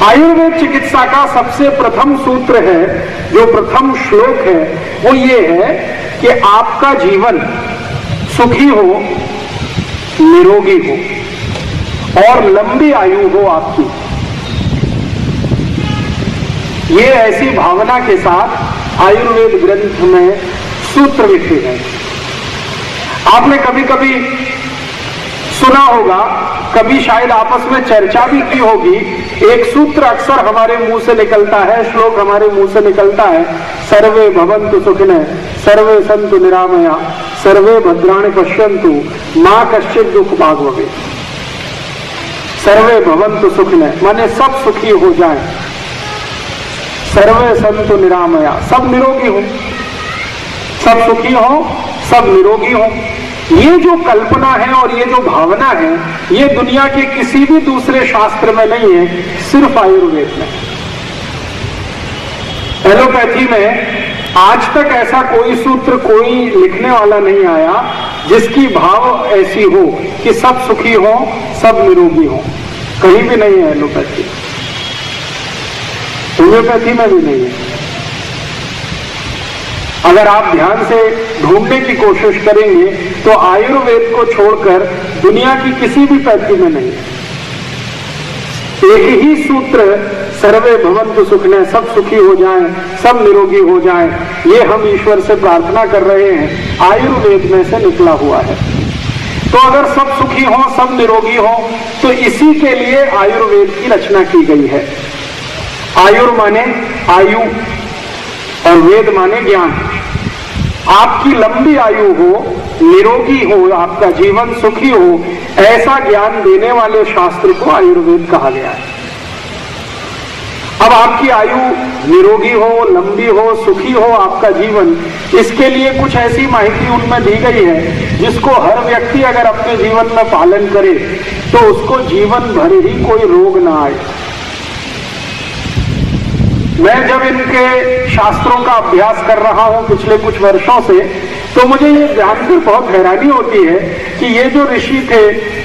आयुर्वेद चिकित्सा का सबसे प्रथम सूत्र है, जो प्रथम श्लोक है, वो ये है कि आपका जीवन सुखी हो, निरोगी हो और लंबी आयु हो आपकी। ये ऐसी भावना के साथ आयुर्वेद ग्रंथ में सूत्र लिखे गए। आपने कभी कभी सुना होगा, कभी शायद आपस में चर्चा भी की होगी, एक सूत्र अक्सर हमारे मुंह से निकलता है, श्लोक हमारे मुंह से निकलता है, सर्वे भवन्तु सुखिनः सर्वे सन्तु निरामया सर्वे भद्राणि पश्यन्तु मां कश्चित् दुःख भाग् भवेत्। सर्वे भवन्तु सुखिनः माने सब सुखी हो जाएं, सर्वे सन्तु निरामया सब निरोगी हो, सब सुखी हो, सब निरोगी हो। ये जो कल्पना है और ये जो भावना है, ये दुनिया के किसी भी दूसरे शास्त्र में नहीं है, सिर्फ आयुर्वेद में। एलोपैथी में आज तक ऐसा कोई सूत्र कोई लिखने वाला नहीं आया जिसकी भाव ऐसी हो कि सब सुखी हो, सब निरोगी हो। कहीं भी नहीं है एलोपैथी, होम्योपैथी में भी नहीं है। अगर आप ध्यान से ढूंढने की कोशिश करेंगे तो आयुर्वेद को छोड़कर दुनिया की किसी भी पैथी में नहीं। एक ही सूत्र, सर्वे भवन्तु सुखिनः सब सुखी हो जाएं, सब निरोगी हो जाएं, ये हम ईश्वर से प्रार्थना कर रहे हैं, आयुर्वेद में से निकला हुआ है। तो अगर सब सुखी हो, सब निरोगी हो, तो इसी के लिए आयुर्वेद की रचना की गई है। आयुर माने आयु और वेद माने ज्ञान। आपकी लंबी आयु हो, निरोगी हो, आपका जीवन सुखी हो, ऐसा ज्ञान देने वाले शास्त्र को आयुर्वेद कहा गया है। अब आपकी आयु निरोगी हो, लंबी हो, सुखी हो आपका जीवन, इसके लिए कुछ ऐसी माहिती उनमें दी गई है जिसको हर व्यक्ति अगर अपने जीवन में पालन करे तो उसको जीवन भर ही कोई रोग ना आए। मैं जब इनके शास्त्रों का अभ्यास कर रहा हूं पिछले कुछ वर्षों से, तो मुझे ये जानकर बहुत हैरानी होती है कि ये जो ऋषि थे,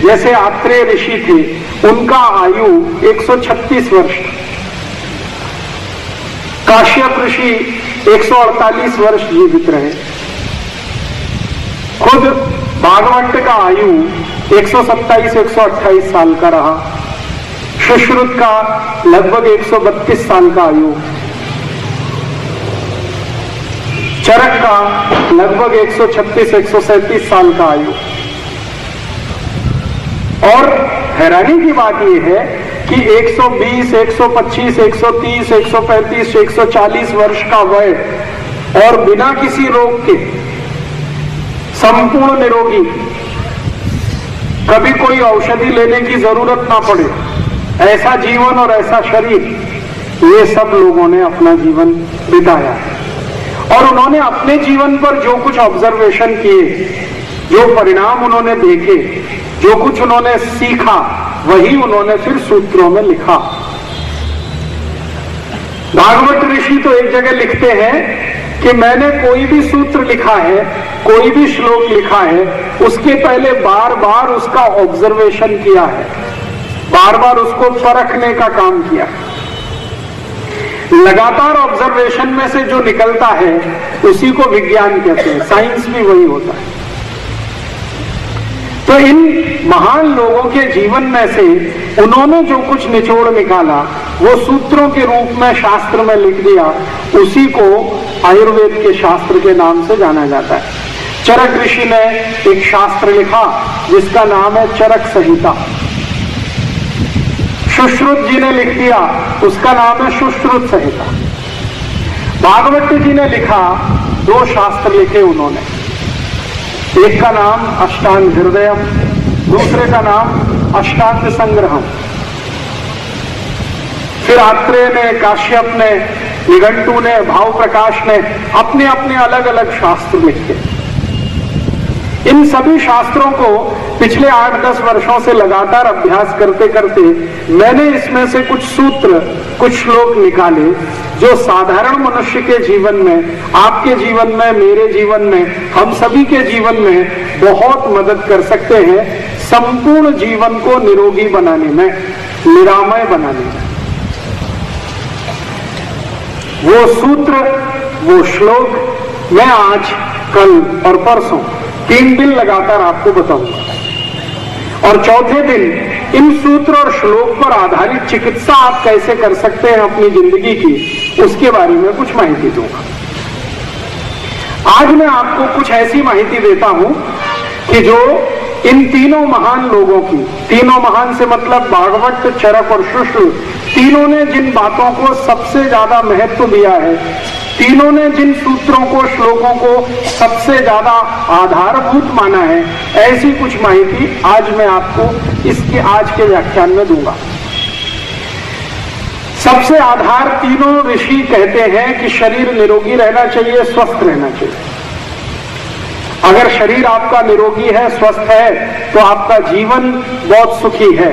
जैसे आत्रेय ऋषि थे, उनका आयु 136 वर्ष, काश्यप ऋषि 148 वर्ष जीवित रहे, खुद भागवत का आयु 127-128 साल का रहा, सुश्रुत का लगभग 132 साल का आयु, चरक का लगभग 136-137 साल का आयु। और हैरानी की बात यह है कि 120, 125, 130, 135, 140 वर्ष का वय और बिना किसी रोग के संपूर्ण निरोगी, कभी कोई औषधि लेने की जरूरत ना पड़े, ऐसा जीवन और ऐसा शरीर, ये सब लोगों ने अपना जीवन बिताया है। और उन्होंने अपने जीवन पर जो कुछ ऑब्जर्वेशन किए, जो परिणाम उन्होंने देखे, जो कुछ उन्होंने सीखा, वही उन्होंने फिर सूत्रों में लिखा। भागवत ऋषि तो एक जगह लिखते हैं कि मैंने कोई भी सूत्र लिखा है, कोई भी श्लोक लिखा है, उसके पहले बार बार उसका ऑब्जर्वेशन किया है, बार बार उसको परखने का काम किया। लगातार ऑब्जर्वेशन में से जो निकलता है उसी को विज्ञान कहते हैं, साइंस भी वही होता है। तो इन महान लोगों के जीवन में से उन्होंने जो कुछ निचोड़ निकाला वो सूत्रों के रूप में शास्त्र में लिख दिया, उसी को आयुर्वेद के शास्त्र के नाम से जाना जाता है। चरक ऋषि ने एक शास्त्र लिखा जिसका नाम है चरक संहिता। सुश्रुत जी ने लिख दिया, उसका नाम है सुश्रुत संहिता। भागवत जी ने लिखा, 2 शास्त्र लिखे उन्होंने, एक का नाम अष्टांग हृदयम, दूसरे का नाम अष्टांग संग्रहम। फिर आत्रेय ने, काश्यप ने, निघंटू ने, भाव प्रकाश ने अपने अपने अलग अलग शास्त्र लिखे। इन सभी शास्त्रों को पिछले 8-10 वर्षों से लगातार अभ्यास करते करते मैंने इसमें से कुछ सूत्र, कुछ श्लोक निकाले जो साधारण मनुष्य के जीवन में, आपके जीवन में, मेरे जीवन में, हम सभी के जीवन में बहुत मदद कर सकते हैं संपूर्ण जीवन को निरोगी बनाने में, निरामय बनाने में। वो सूत्र, वो श्लोक मैं आज, कल और परसों 3 दिन लगातार आपको बताऊंगा। और चौथे दिन इन सूत्र और श्लोक पर आधारित चिकित्सा आप कैसे कर सकते हैं अपनी जिंदगी की, उसके बारे में कुछ माहिती दूंगा। आज मैं आपको कुछ ऐसी माहिती देता हूं कि जो इन तीनों महान लोगों की, तीनों महान से मतलब भागवत, चरक और सुश्रुत, तीनों ने जिन बातों को सबसे ज्यादा महत्व दिया है, तीनों ने जिन सूत्रों को, श्लोकों को सबसे ज्यादा आधारभूत माना है, ऐसी कुछ माहिती आज मैं आपको इसके आज के व्याख्यान में दूंगा। सबसे आधार तीनों ऋषि कहते हैं कि शरीर निरोगी रहना चाहिए, स्वस्थ रहना चाहिए। अगर शरीर आपका निरोगी है, स्वस्थ है, तो आपका जीवन बहुत सुखी है।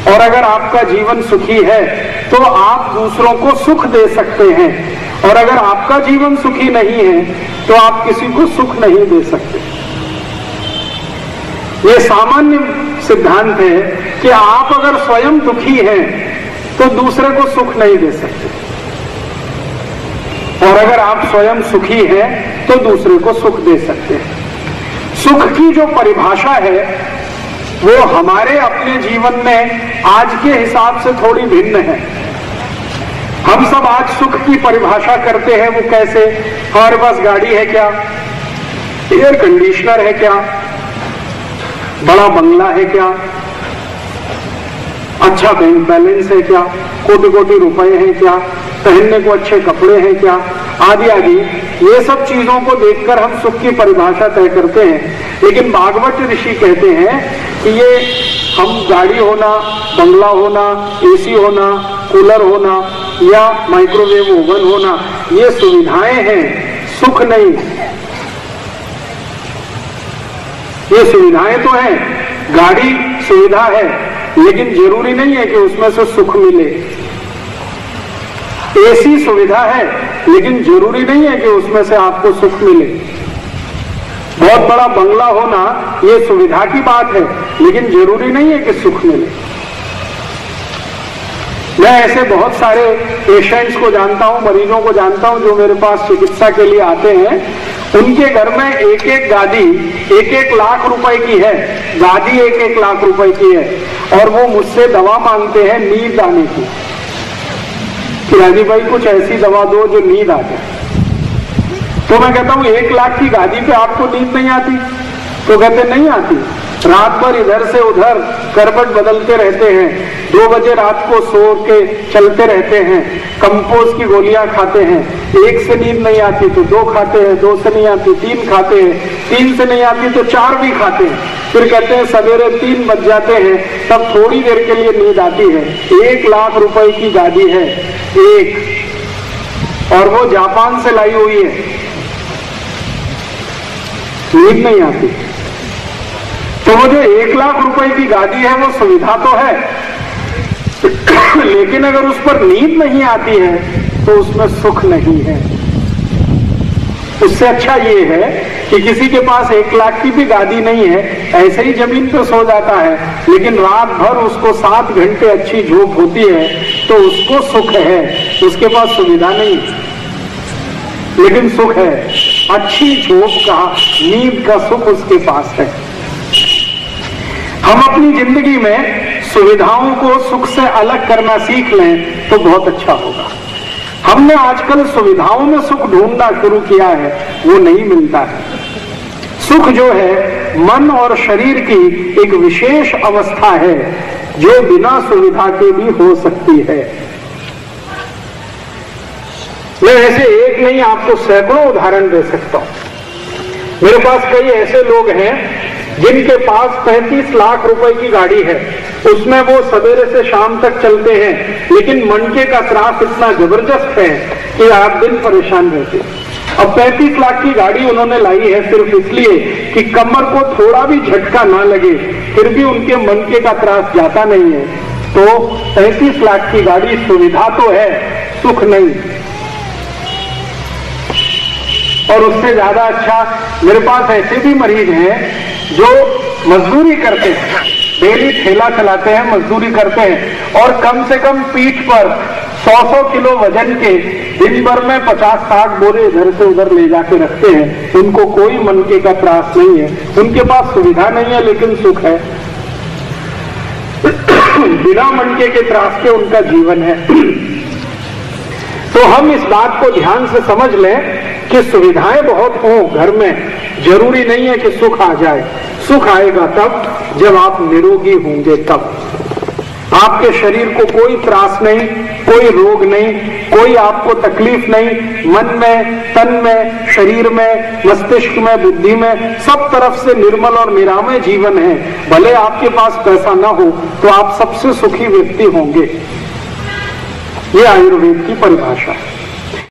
और अगर आपका जीवन सुखी है तो आप दूसरों को सुख दे सकते हैं। और अगर आपका जीवन सुखी नहीं है तो आप किसी को सुख नहीं दे सकते। ये सामान्य सिद्धांत है कि आप अगर स्वयं दुखी हैं तो दूसरे को सुख नहीं दे सकते, और अगर आप स्वयं सुखी हैं तो दूसरे को सुख दे सकते हैं। सुख की जो परिभाषा है वो हमारे अपने जीवन में आज के हिसाब से थोड़ी भिन्न है। हम सब आज सुख की परिभाषा करते हैं, वो कैसे? हमारे पास गाड़ी है क्या, एयर कंडीशनर है क्या, बड़ा बंगला है क्या, अच्छा बैंक बैलेंस है क्या, कोटि कोटि रुपए हैं क्या, पहनने को अच्छे कपड़े हैं क्या, आदि आदि। ये सब चीजों को देखकर हम सुख की परिभाषा तय करते हैं। लेकिन भागवत ऋषि कहते हैं कि ये हम गाड़ी होना, बंगला होना, एसी होना, कूलर होना या माइक्रोवेव ओवन होना, ये सुविधाएं हैं, सुख नहीं। ये सुविधाएं तो हैं, गाड़ी सुविधा है, लेकिन जरूरी नहीं है कि उसमें से सुख मिले। एसी सुविधा है, लेकिन जरूरी नहीं है कि उसमें से आपको सुख मिले। बहुत बड़ा बंगला होना ये सुविधा की बात है, लेकिन जरूरी नहीं है कि सुख मिले। मैं ऐसे बहुत सारे पेशेंट्स को जानता हूं, मरीजों को जानता हूं जो मेरे पास चिकित्सा के लिए आते हैं। उनके घर में एक एक गादी 1-1 लाख रुपए की है, गादी 1-1 लाख रुपए की है, और वो मुझसे दवा मांगते हैं नींद आने की कि राजी भाई कुछ ऐसी दवा दो जो नींद आ जाए। तो मैं कहता हूं 1 लाख की गादी पे आपको नींद नहीं आती? तो कहते नहीं आती। रात भर इधर से उधर करवट बदलते रहते हैं, 2 बजे रात को सो के चलते रहते हैं, कंपोज की गोलियां खाते हैं, 1 से नींद नहीं आती तो 2 खाते हैं, 2 से नहीं आती 3 खाते हैं, 3 से नहीं आती तो 4 भी खाते हैं। फिर कहते हैं सवेरे 3 बज जाते हैं, तब थोड़ी देर के लिए नींद आती है। 1 लाख रुपए की गादी है एक, और वो जापान से लाई हुई है, नींद नहीं आती। तो वो जो 1 लाख रुपए की गादी है वो सुविधा तो है, लेकिन अगर उस पर नींद नहीं आती है तो उसमें सुख नहीं है। उससे अच्छा ये है कि किसी के पास 1 लाख की भी गादी नहीं है, ऐसे ही जमीन पे सो जाता है, लेकिन रात भर उसको 7 घंटे अच्छी झोंक होती है, तो उसको सुख है। उसके पास सुविधा नहीं लेकिन सुख है, अच्छी झोंक का, नींद का सुख उसके पास है। हम अपनी जिंदगी में सुविधाओं को सुख से अलग करना सीख लें तो बहुत अच्छा होगा। हमने आजकल सुविधाओं में सुख ढूंढना शुरू किया है, वो नहीं मिलता है। सुख जो है मन और शरीर की एक विशेष अवस्था है जो बिना सुविधा के भी हो सकती है। मैं ऐसे एक नहीं आपको सैकड़ों उदाहरण दे सकता हूं। मेरे पास कई ऐसे लोग हैं जिनके पास 35 लाख रुपए की गाड़ी है, उसमें वो सवेरे से शाम तक चलते हैं, लेकिन मनके का त्रास इतना जबरदस्त है कि रात दिन परेशान रहते हैं। अब 35 लाख की गाड़ी उन्होंने लाई है सिर्फ इसलिए कि कमर को थोड़ा भी झटका ना लगे, फिर भी उनके मनके का त्रास जाता नहीं है। तो 35 लाख की गाड़ी सुविधा तो है, सुख नहीं। और उससे ज्यादा अच्छा मेरे पास ऐसे भी मरीज हैं जो मजदूरी करते हैं, डेली ठेला चलाते हैं, मजदूरी करते हैं और कम से कम पीठ पर 100-100 किलो वजन के दिन भर में 50-60 बोरे इधर से उधर ले जाके रखते हैं। उनको कोई मनके का त्रास नहीं है, उनके पास सुविधा नहीं है लेकिन सुख है। बिना मनके के त्रास के उनका जीवन है। तो हम इस बात को ध्यान से समझ लें कि सुविधाएं बहुत हों घर में, जरूरी नहीं है कि सुख आ जाए। सुख आएगा तब जब आप निरोगी होंगे, तब आपके शरीर को कोई त्रास नहीं, कोई रोग नहीं, कोई आपको तकलीफ नहीं, मन में, तन में, शरीर में, मस्तिष्क में, बुद्धि में, सब तरफ से निर्मल और निरामय जीवन है। भले आपके पास पैसा ना हो तो आप सबसे सुखी व्यक्ति होंगे। ये आयुर्वेद की परिभाषा है।